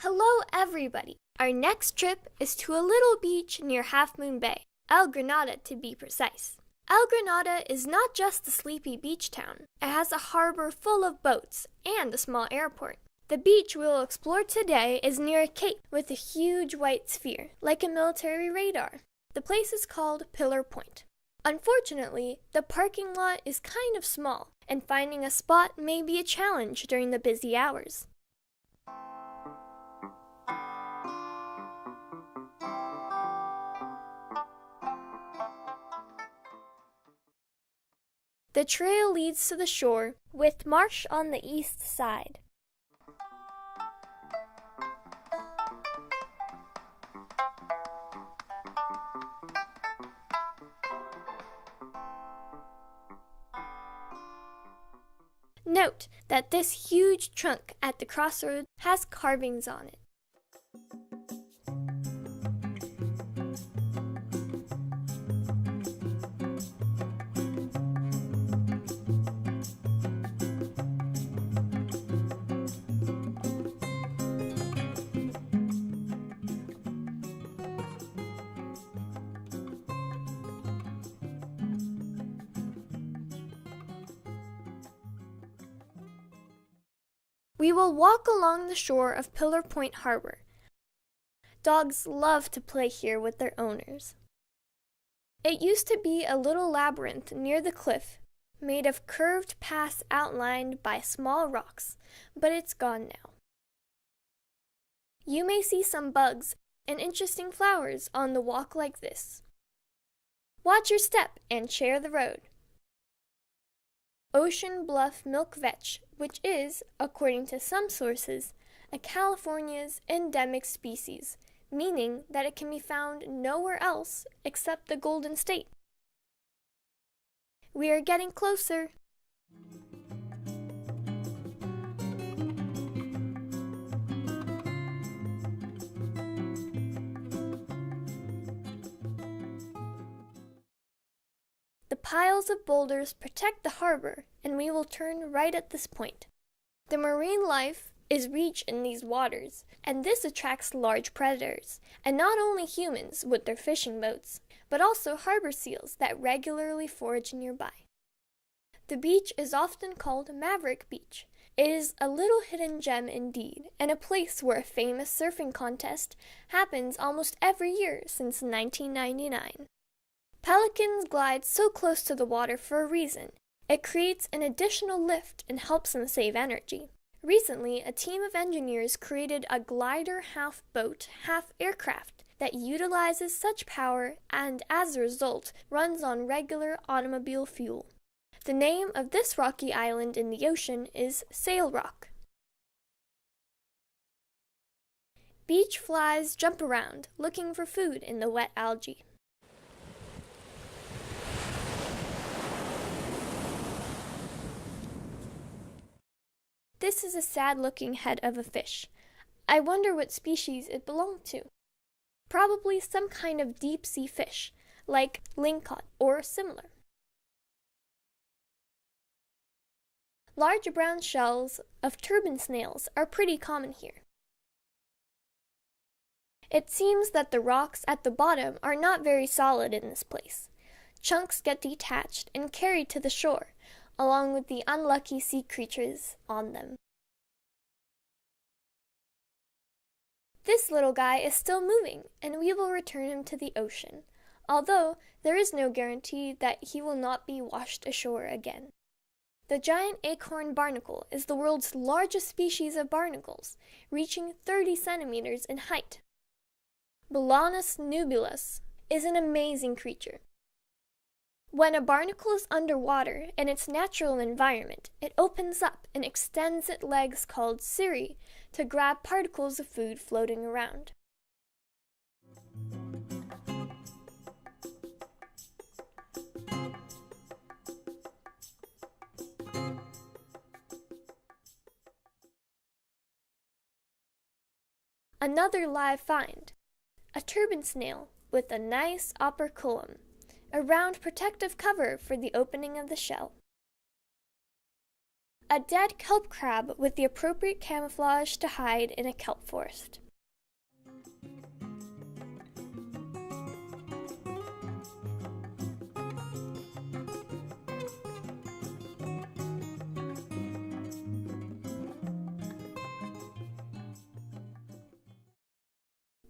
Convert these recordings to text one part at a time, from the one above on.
Hello everybody! Our next trip is to a little beach near Half Moon Bay, El Granada to be precise. El Granada is not just a sleepy beach town. It has a harbor full of boats and a small airport. The beach we will explore today is near a cape with a huge white sphere, like a military radar. The place is called Pillar Point. Unfortunately, the parking lot is kind of small, and finding a spot may be a challenge during the busy hours. The trail leads to the shore, with marsh on the east side. Note that this huge trunk at the crossroads has carvings on it. We will walk along the shore of Pillar Point Harbour. Dogs love to play here with their owners. It used to be a little labyrinth near the cliff, made of curved paths outlined by small rocks, but it's gone now. You may see some bugs and interesting flowers on the walk like this. Watch your step and share the road. Ocean bluff milk vetch, which is, according to some sources, a California's endemic species, meaning that it can be found nowhere else except the Golden State. We are getting closer. The piles of boulders protect the harbor, and we will turn right at this point. The marine life is rich in these waters, and this attracts large predators, and not only humans with their fishing boats, but also harbor seals that regularly forage nearby. The beach is often called Maverick Beach. It is a little hidden gem indeed, and a place where a famous surfing contest happens almost every year since 1999. Pelicans glide so close to the water for a reason. It creates an additional lift and helps them save energy. Recently, a team of engineers created a glider half-boat, half-aircraft that utilizes such power and, as a result, runs on regular automobile fuel. The name of this rocky island in the ocean is Sail Rock. Beach flies jump around, looking for food in the wet algae. This is a sad-looking head of a fish. I wonder what species it belonged to. Probably some kind of deep-sea fish, like lingcod or similar. Large brown shells of turban snails are pretty common here. It seems that the rocks at the bottom are not very solid in this place. Chunks get detached and carried to the shore, along with the unlucky sea creatures on them. This little guy is still moving, and we will return him to the ocean, although there is no guarantee that he will not be washed ashore again. The giant acorn barnacle is the world's largest species of barnacles, reaching 30 centimeters in height. Balanus nubulus is an amazing creature. When a barnacle is underwater in its natural environment, it opens up and extends its legs called cirri to grab particles of food floating around. Another live find, a turban snail with a nice operculum, a round protective cover for the opening of the shell. A dead kelp crab with the appropriate camouflage to hide in a kelp forest.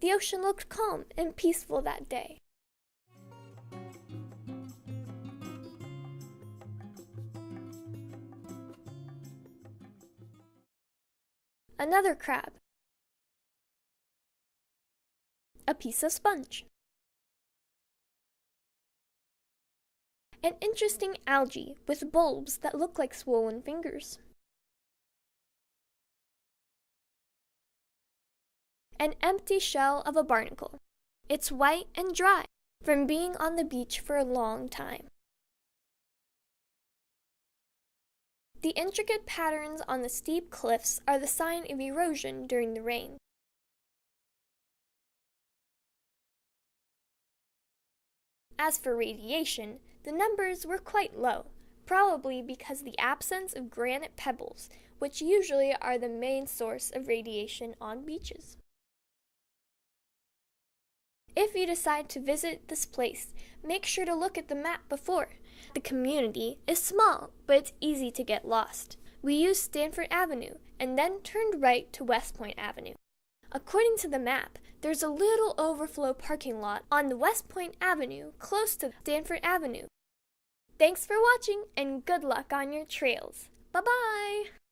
The ocean looked calm and peaceful that day. Another crab. A piece of sponge. An interesting algae with bulbs that look like swollen fingers. An empty shell of a barnacle. It's white and dry from being on the beach for a long time. The intricate patterns on the steep cliffs are the sign of erosion during the rain. As for radiation, the numbers were quite low, probably because of the absence of granite pebbles, which usually are the main source of radiation on beaches. If you decide to visit this place, make sure to look at the map before. The community is small, but it's easy to get lost. We used Stanford Avenue and then turned right to West Point Avenue. According to the map, there's a little overflow parking lot on the West Point Avenue close to Stanford Avenue. Thanks for watching and good luck on your trails. Bye-bye!